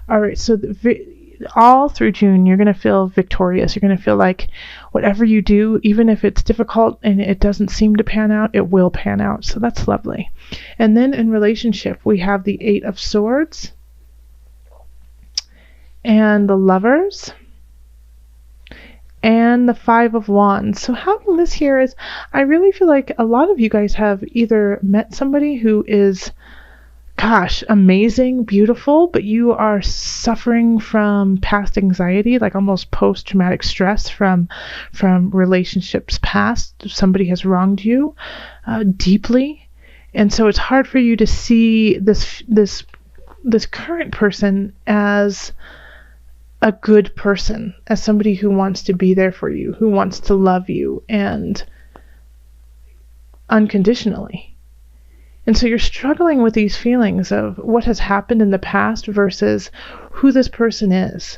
All right, so all through June, you're going to feel victorious. You're going to feel like whatever you do, even if it's difficult and it doesn't seem to pan out, it will pan out. So that's lovely. And then in relationship, we have the 8 of Swords and the Lovers and the 5 of Wands. So having this here is, I really feel like a lot of you guys have either met somebody who is, gosh, amazing, beautiful, but you are suffering from past anxiety, like almost post-traumatic stress from relationships past. Somebody has wronged you deeply, and so it's hard for you to see this current person as a good person, as somebody who wants to be there for you, who wants to love you and unconditionally. And so you're struggling with these feelings of what has happened in the past versus who this person is.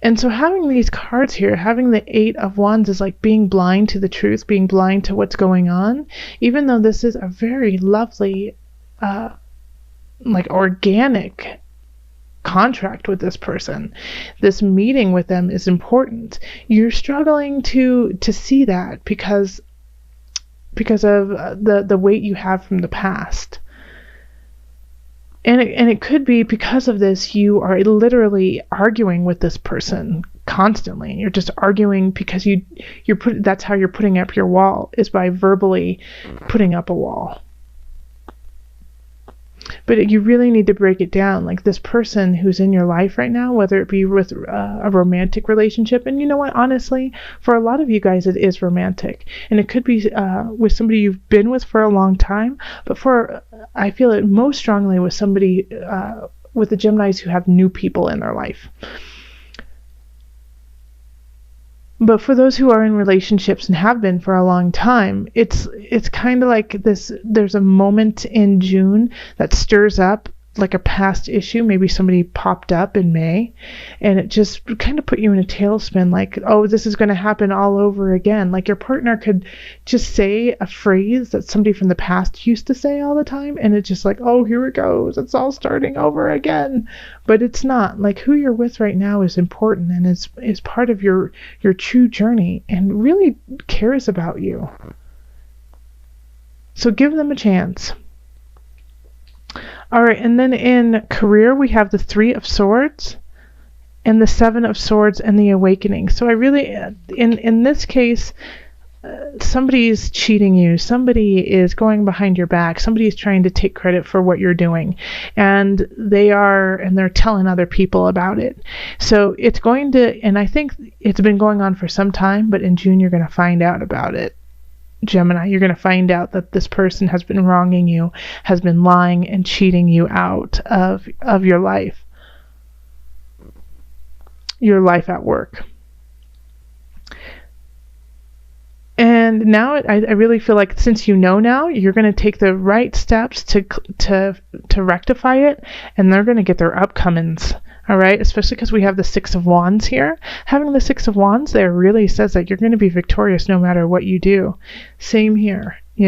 And so having these cards here, having the 8 of Wands is like being blind to the truth, being blind to what's going on, even though this is a very lovely, like organic contract with this person. This meeting with them is important. You're struggling to see that because of the weight you have from the past. And it could be because of this, you are literally arguing with this person constantly. You're just arguing because that's how you're putting up your wall, is by verbally putting up a wall. But you really need to break it down. Like this person who's in your life right now, whether it be with a romantic relationship, and you know what, honestly, for a lot of you guys, it is romantic. And it could be with somebody you've been with for a long time, but I feel it most strongly with somebody, with the Geminis who have new people in their life. But for those who are in relationships and have been for a long time, it's kind of like this. There's a moment in June that stirs up like a past issue. Maybe somebody popped up in May, and it just kind of put you in a tailspin, like, oh, this is going to happen all over again. Like your partner could just say a phrase that somebody from the past used to say all the time, and it's just like, oh, here it goes. It's all starting over again. But it's not. Like who you're with right now is important and is part of your true journey and really cares about you. So give them a chance. All right, and then in career, we have the 3 of Swords and the 7 of Swords and the Awakening. So I really, in this case, somebody's cheating you. Somebody is going behind your back. Somebody is trying to take credit for what you're doing. And they're telling other people about it. So it's going to, and I think it's been going on for some time, but in June, you're going to find out about it. Gemini, you're going to find out that this person has been wronging you, has been lying and cheating you out of your life at work. And now I really feel like since you know now, you're going to take the right steps to rectify it, and they're going to get their upcomings. All right, especially because we have the 6 of Wands here. Having the 6 of Wands there really says that you're going to be victorious no matter what you do. Same here, if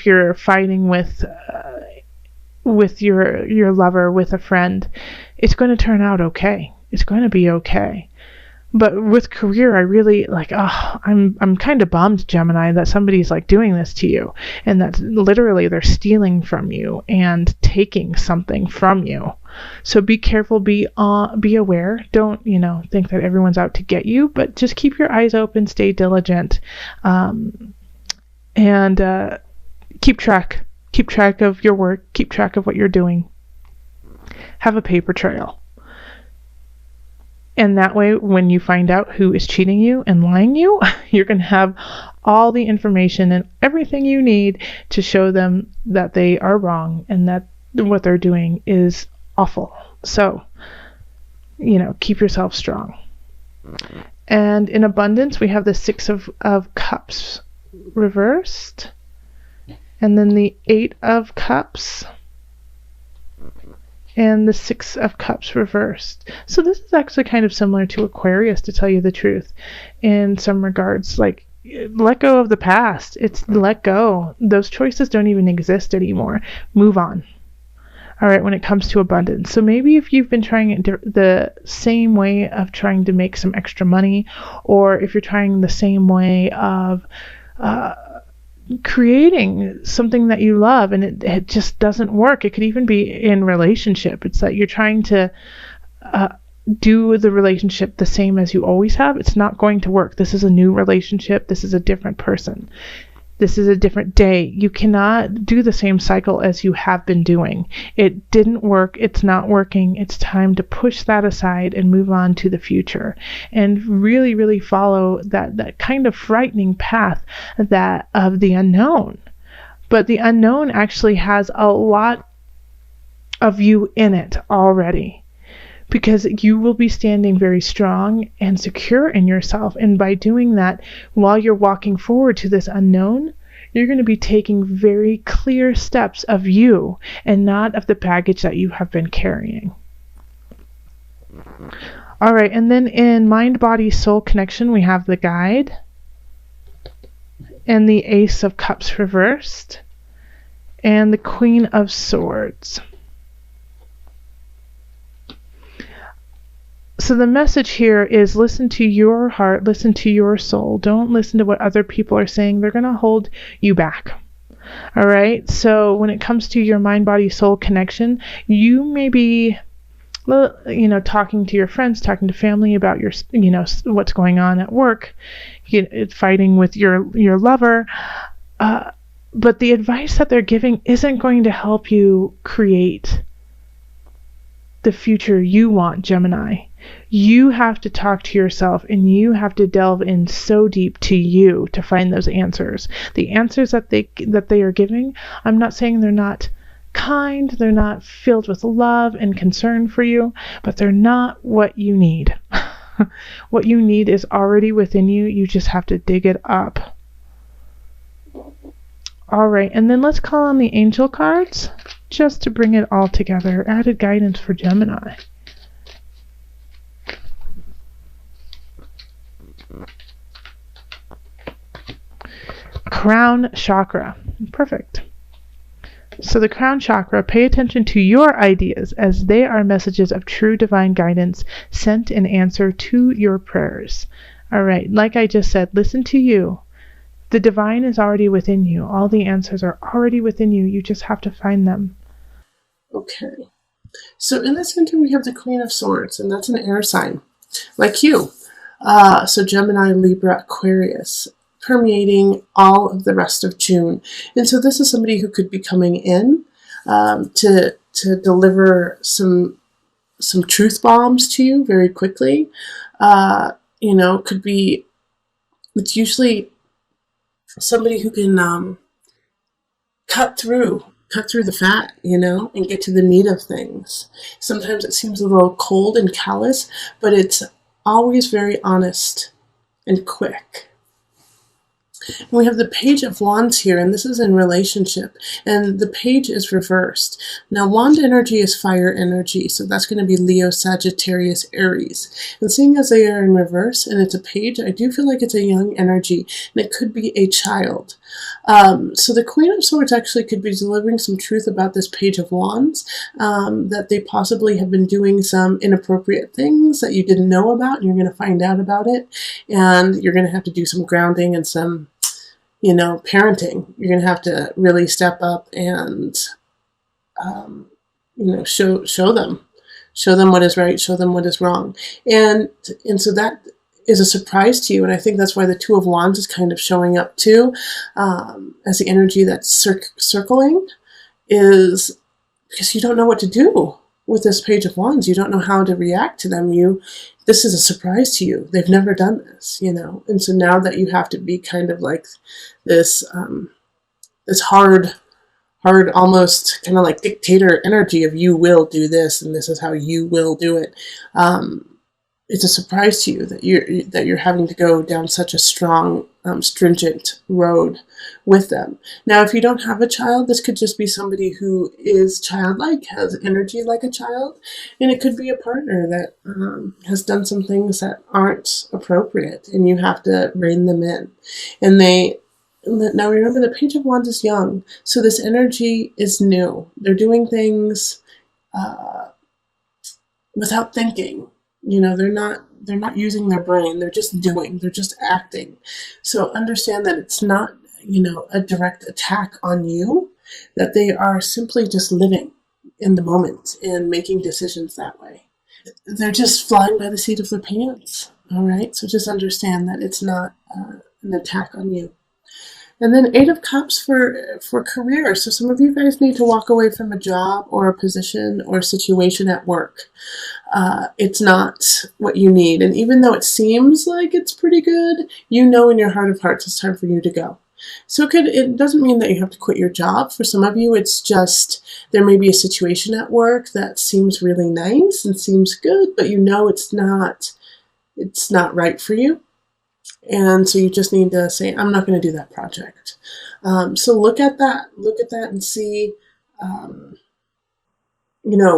you're fighting with your lover, with a friend, it's going to turn out okay. It's going to be okay. But with career, I really I'm kind of bummed, Gemini, that somebody's like doing this to you, and that literally they're stealing from you and taking something from you. So be careful, be aware. Don't, think that everyone's out to get you, but just keep your eyes open, stay diligent, and keep track of your work, keep track of what you're doing. Have a paper trail. And that way, when you find out who is cheating you and lying you, you're going to have all the information and everything you need to show them that they are wrong and that what they're doing is awful. So, keep yourself strong. And in abundance, we have the 6 of Cups reversed. And then the 8 of Cups. And the 6 of Cups reversed. So this is actually kind of similar to Aquarius, to tell you the truth, in some regards. Like, let go of the past. It's let go. Those choices don't even exist anymore. Move on. All right, when it comes to abundance. So maybe if you've been trying it the same way of trying to make some extra money, or if you're trying the same way of creating something that you love and it just doesn't work. It could even be in relationship. It's that you're trying to do the relationship the same as you always have. It's not going to work. This is a new relationship. This is a different person. This is a different day. You cannot do the same cycle as you have been doing. It didn't work. It's not working. It's time to push that aside and move on to the future and really, really follow that kind of frightening path that of the unknown. But the unknown actually has a lot of you in it already, because you will be standing very strong and secure in yourself. And by doing that, while you're walking forward to this unknown, you're going to be taking very clear steps of you and not of the baggage that you have been carrying. All right, and then in mind, body, soul connection, we have the guide and the Ace of Cups reversed and the Queen of Swords. So the message here is listen to your heart, listen to your soul. Don't listen to what other people are saying. They're going to hold you back. All right. So when it comes to your mind, body, soul connection, you may be, talking to your friends, talking to family about your, what's going on at work, fighting with your lover. But the advice that they're giving isn't going to help you create the future you want, Gemini. You have to talk to yourself and you have to delve in so deep to you to find those answers. The answers that they are giving, I'm not saying they're not kind, they're not filled with love and concern for you, but they're not what you need. What you need is already within you. You just have to dig it up. All right, and then let's call on the angel cards just to bring it all together. Added guidance for Gemini. Crown chakra. Perfect. So the crown chakra, pay attention to your ideas as they are messages of true divine guidance sent in answer to your prayers. All right, like I just said, listen to you. The divine is already within you. All the answers are already within you. You just have to find them. Okay. So in the center we have the Queen of Swords, and that's an air sign, like you. So Gemini, Libra, Aquarius, permeating all of the rest of June. And so this is somebody who could be coming in to deliver some truth bombs to you very quickly. Could be, it's usually somebody who can cut through the fat, and get to the meat of things. Sometimes it seems a little cold and callous, but it's always very honest and quick. We have the Page of Wands here, and this is in relationship, and the page is reversed. Now, wand energy is fire energy, so that's going to be Leo, Sagittarius, Aries. And seeing as they are in reverse, and it's a page, I do feel like it's a young energy, and it could be a child. So the Queen of Swords actually could be delivering some truth about this Page of Wands, that they possibly have been doing some inappropriate things that you didn't know about, and you're going to find out about it, and you're going to have to do some grounding and some parenting. You're going to have to really step up and, show them what is right, show them what is wrong. And so that is a surprise to you. And I think that's why the Two of Wands is kind of showing up too, as the energy that's circling, is because you don't know what to do with this Page of Wands. You don't know how to react to them. This is a surprise to you. They've never done this, And so now that you have to be kind of like this, this hard, almost kind of like dictator energy of you will do this and this is how you will do it. It's a surprise to you that you're having to go down such a strong, stringent road with them. Now, if you don't have a child, this could just be somebody who is childlike, has energy like a child, and it could be a partner that has done some things that aren't appropriate, and you have to rein them in. Now remember, the Page of Wands is young, so this energy is new. They're doing things without thinking. They're not using their brain. They're just doing. They're just acting. So understand that it's not, a direct attack on you, that they are simply just living in the moment and making decisions that way. They're just flying by the seat of their pants. All right. So just understand that it's not an attack on you. And then Eight of Cups for career. So some of you guys need to walk away from a job or a position or a situation at work. It's not what you need. And even though it seems like it's pretty good, in your heart of hearts it's time for you to go. So it doesn't mean that you have to quit your job. For some of you, it's just there may be a situation at work that seems really nice and seems good, but it's not right for you. And so you just need to say, I'm not going to do that project. So look at that and see,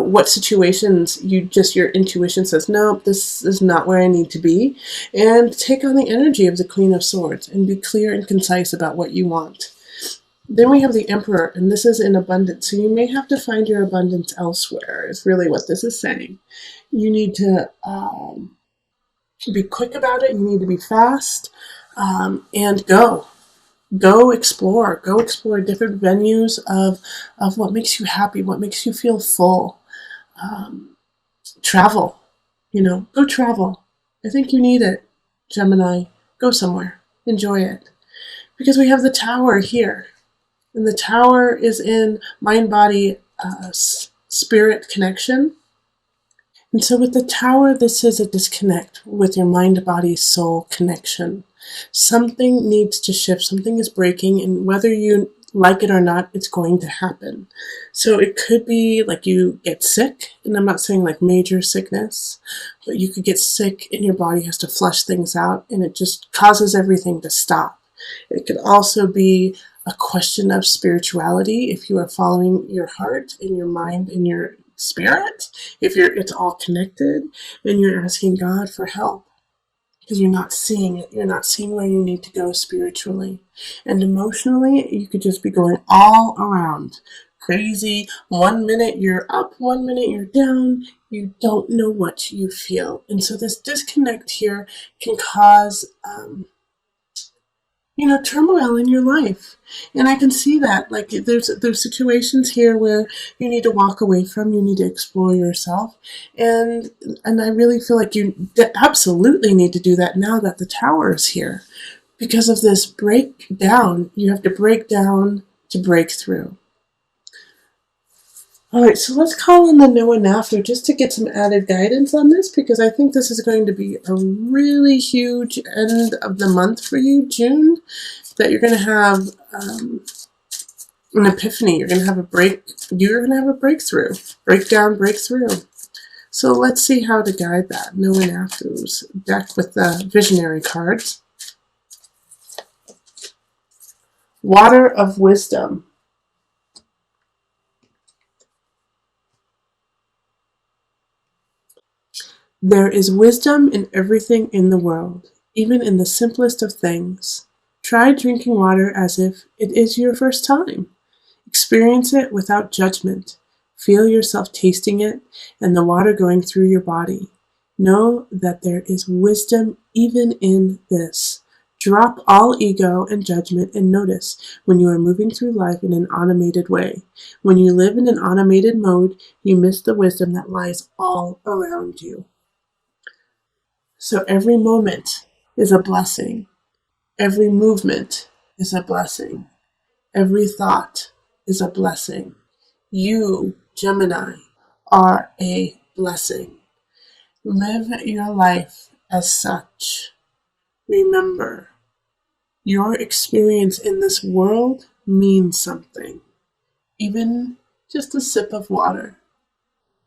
what situations your intuition says, no, this is not where I need to be. And take on the energy of the Queen of Swords and be clear and concise about what you want. Then we have the Emperor, and this is in abundance. So you may have to find your abundance elsewhere, is really what this is saying. You need to be quick about it. You need to be fast, and go explore different venues of what makes you happy, what makes you feel full. Travel, go travel. I think you need it, Gemini. Go somewhere, enjoy it, because we have the Tower here, and the Tower is in mind, body, spirit connection. And so with the Tower, this is a disconnect with your mind, body, soul connection. Something needs to shift. Something is breaking, and whether you like it or not, it's going to happen. So it could be like you get sick, and I'm not saying like major sickness, but you could get sick and your body has to flush things out, and it just causes everything to stop. It could also be a question of spirituality, if you are following your heart and your mind and your spirit, it's all connected, and you're asking God for help because you're not seeing it. You're not seeing where you need to go spiritually. And emotionally, you could just be going all around crazy. 1 minute you're up, 1 minute you're down. You don't know what you feel. And so this disconnect here can cause turmoil in your life. And I can see that. Like there's situations here where you need to walk away from, you need to explore yourself. And I really feel like you absolutely need to do that now that the Tower is here. Because of this breakdown, you have to break down to break through. All right, so let's call in the Noah Naphtha just to get some added guidance on this, because I think this is going to be a really huge end of the month for you, June, that you're going to have an epiphany. You're going to have a breakthrough. Breakdown, breakthrough. So let's see how to guide that. Noah Naphtha's deck with the visionary cards. Water of Wisdom. There is wisdom in everything in the world, even in the simplest of things. Try drinking water as if it is your first time. Experience it without judgment. Feel yourself tasting it and the water going through your body. Know that there is wisdom even in this. Drop all ego and judgment and notice when you are moving through life in an automated way. When you live in an automated mode, you miss the wisdom that lies all around you. So every moment is a blessing. Every movement is a blessing. Every thought is a blessing. You, Gemini, are a blessing. Live your life as such. Remember, your experience in this world means something. Even just a sip of water